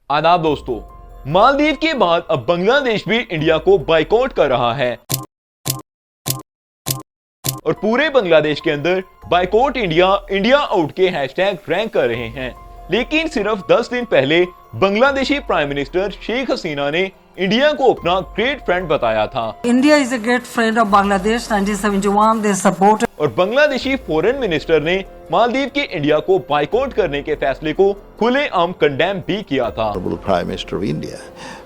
आदाब दोस्तों, मालदीव के बाद अब बांग्लादेश भी इंडिया को बाइकआउट कर रहा है और पूरे बांग्लादेश के अंदर बाइकआउट इंडिया आउट के हैशटैग रैंक कर रहे हैं। लेकिन सिर्फ 10 दिन पहले बांग्लादेशी प्राइम मिनिस्टर शेख हसीना ने इंडिया को अपना ग्रेट फ्रेंड बताया था। India is a great friend of Bangladesh. 1971 they supported. और बांग्लादेशी फॉरेन मिनिस्टर ने मालदीव के इंडिया को बाइकआउट करने के फैसले को खुलेआम कंडेम भी किया था। Prime Minister of India,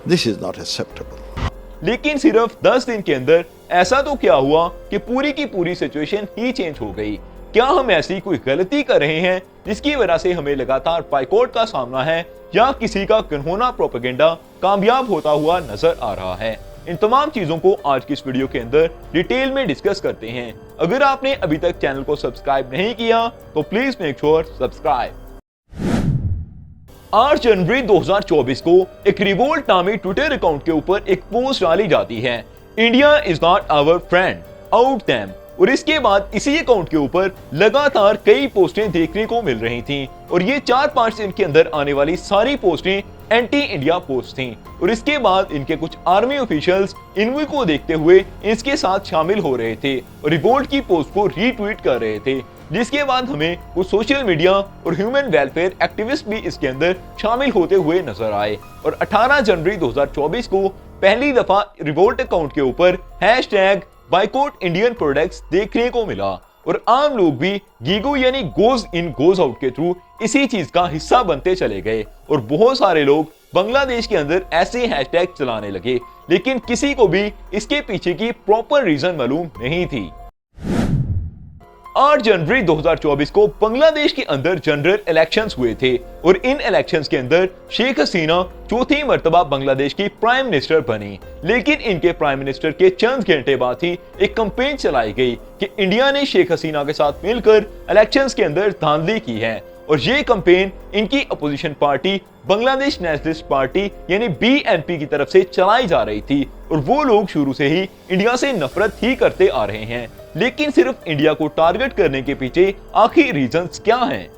this is not acceptable. लेकिन सिर्फ 10 दिन के अंदर ऐसा तो क्या हुआ कि पूरी की पूरी सिचुएशन ही चेंज हो गई। क्या हम ऐसी कोई गलती कर रहे हैं जिसकी वजह से हमें लगातार बाइकआउट का सामना है, या किसी का गनहोना प्रोपेगेंडा कामयाब होता हुआ नजर आ रहा है? इन तमाम चीजों को आज की इस वीडियो के अंदर डिटेल में डिस्कस करते हैं। अगर आपने अभी तक चैनल को सब्सक्राइब नहीं किया तो प्लीज मेक श्योर सब्सक्राइब। 8 जनवरी 2024 को एक रिवोल्ट नामी ट्विटर अकाउंट के ऊपर एक पोस्ट डाली जाती है, India is not our friend, out them. और इसके बाद इसी अकाउंट के ऊपर लगातार कई पोस्टें देखने को मिल रही थीं और ये 4-5 दिन के अंदर आने वाली सारी पोस्टें एंटी इंडिया पोस्ट थीं। और इसके बाद इनके कुछ आर्मी ऑफिशियल्स इनको को देखते हुए इसके साथ शामिल हो रहे थे और रिवोल्ट की पोस्ट को रीट्वीट कर रहे थे, जिसके बाद हमें कुछ सोशल मीडिया और ह्यूमन वेलफेयर एक्टिविस्ट भी इसके अंदर शामिल होते हुए नजर आए। और 18 जनवरी 2024 को पहली दफा रिवोल्ट अकाउंट के ऊपर हैशटैग बाइकआउट इंडियन प्रोडक्ट्स देखने को मिला और आम लोग भी गीगो यानी गोज इन गोज आउट के थ्रू इसी चीज का हिस्सा बनते चले गए और बहुत सारे लोग बांग्लादेश के अंदर ऐसे हैशटैग चलाने लगे, लेकिन किसी को भी इसके पीछे की प्रॉपर रीजन मालूम नहीं थी। 8 जनवरी 2024 को बांग्लादेश के अंदर जनरल इलेक्शंस हुए थे और इन इलेक्शंस के अंदर शेख हसीना चौथी मर्तबा बांग्लादेश की प्राइम मिनिस्टर बनी। लेकिन इनके प्राइम मिनिस्टर के चंद घंटे बाद ही एक कैंपेन चलाई गई कि इंडिया ने शेख हसीना के साथ मिलकर इलेक्शंस के अंदर धांधली की है और ये कैंपेन इनकी opposition party Bangladesh nationalist party यानी BNP की तरफ से चलाई जा रही थी और वो लोग शुरू से ही इंडिया से नफरत ही करते आ रहे हैं। लेकिन सिर्फ इंडिया को टारगेट करने के पीछे आखिर रीजंस क्या हैं?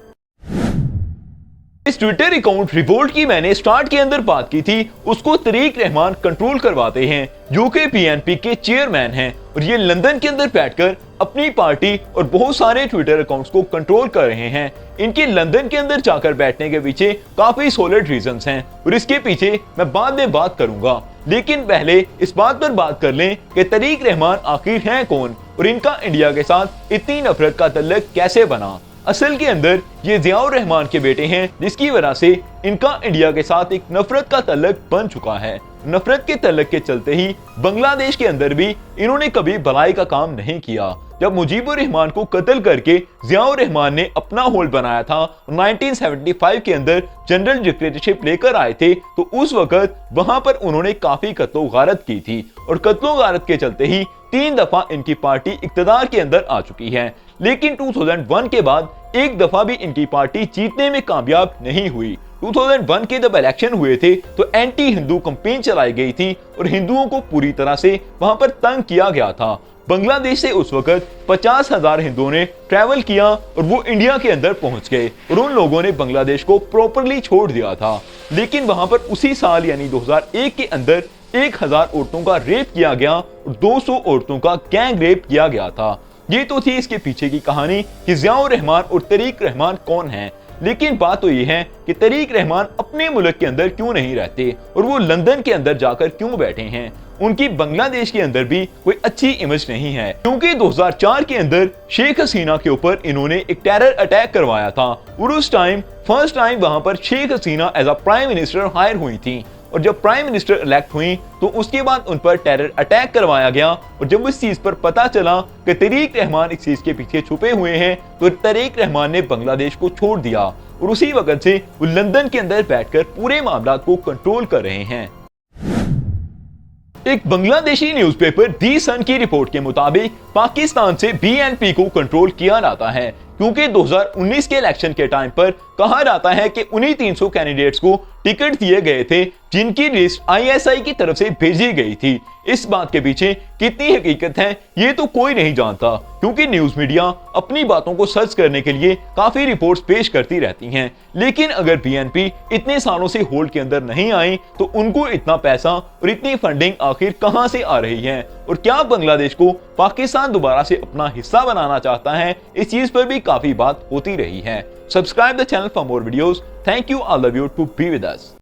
इस ट्विटर अकाउंट रिवोल्ट की मैंने स्टार्ट के अंदर बात की थी, उसको तरीक रहमान कंट्रोल करवाते हैं जो कि BNP के चेयरमैन हैं और ये लंदन के अंदर बैठकर अपनी पार्टी और बहुत सारे ट्विटर अकाउंट्स को कंट्रोल कर रहे हैं। इनके लंदन के अंदर जाकर बैठने के पीछे काफी सॉलिड रीजंस हैं और इसके पीछे मैं बाद में बात करूंगा। लेकिन पहले इस बात पर बात कर लें कि तरीक रहमान आखिर हैं कौन और इनका इंडिया के साथ इतनी नफरत का तल्लक कैसे बना। असल के अंदर ये जियाउर रहमान के बेटे हैं, जिसकी वजह से इनका इंडिया के साथ एक नफरत का तल्लक बन चुका है। नफरत के तल्लक के चलते ही बांग्लादेश के अंदर भी इन्होंने कभी भलाई का काम नहीं किया। जब मुजीबुर रहमान को कत्ल करके जियाउर रहमान ने अपना होल्ड बनाया था, 1975 के अंदर जनरल डिक्टेटरशिप लेकर आए थे, तो उस वक्त वहां पर उन्होंने काफी कत्लो गारत की थी और कत्लो गारत के चलते ही 3 दफा इनकी पार्टी इक्तदार के अंदर आ चुकी है। लेकिन 2001 के बाद एक दफा भी इनकी पार्टी जीतने में कामयाब नहीं हुई। 2001 के जब इलेक्शन हुए थे तो एंटी हिंदू कैंपेन चलाई गई थी और हिंदुओं को पूरी तरह से वहां पर तंग किया गया था। बांग्लादेश से उस वक्त 50,000 हिंदुओं ने ट्रैवल किया और वो इंडिया के अंदर पहुंच गए और उन लोगों ने बांग्लादेश को प्रॉपरली छोड़ दिया था। लेकिन वहां पर उसी साल यानी 2001 के अंदर 1000 औरतों का रेप किया गया और 200 औरतों का गैंग रेप किया गया था। ये तो थी इसके पीछे की कहानी कि जियाउर रहमान और तरीक रहमान कौन हैं। लेकिन बात तो ये है कि तरीक रहमान अपने मुल्क के अंदर क्यों नहीं रहते और वो लंदन के अंदर जाकर क्यों बैठे हैं। उनकी बांग्लादेश के अंदर भी कोई अच्छी इमेज नहीं है, क्योंकि 2004 के अंदर शेख हसीना के ऊपर इन्होंने एक टेरर अटैक करवाया था और उस टाइम फर्स्ट टाइम वहां पर Sheikh Hasina as a prime minister hire हुई थी और जब प्राइम मिनिस्टर इलेक्ट हुई तो उसके बाद उन पर टेरर अटैक करवाया गया और जब इस चीज पर पता चला कि तरीक रहमान इस चीज के पीछे छुपे हुए हैं तो तरीक रहमान ने बांग्लादेश को छोड़ दिया और उसी वक्त से वो लंदन के अंदर बैठकर पूरे मामला को कंट्रोल कर रहे हैं। एक बांग्लादेशी न्यूज़पेपर दी सन की रिपोर्ट के मुताबिक पाकिस्तान से BNP को कंट्रोल किया जाता है, क्योंकि 2019 के इलेक्शन के टाइम पर कहा जाता है कि उन्हीं 300 कैंडिडेट्स को टिकट दिए गए थे जिनकी लिस्ट आईएसआई की तरफ से भेजी गई थी। इस बात के पीछे कितनी हकीकत है ये तो कोई नहीं जानता, क्योंकि न्यूज मीडिया अपनी बातों को सर्च करने के लिए काफी रिपोर्ट्स पेश करती रहती हैं। लेकिन अगर बीएनपी इतने सालों से होल्ड के अंदर नहीं आई तो उनको इतना पैसा और इतनी फंडिंग आखिर कहां से आ रही है, और क्या बांग्लादेश को पाकिस्तान दोबारा से अपना हिस्सा बनाना चाहता है, इस चीज पर भी काफी बात होती रही है। Subscribe the channel for more videos. Thank you, I love you to be with us.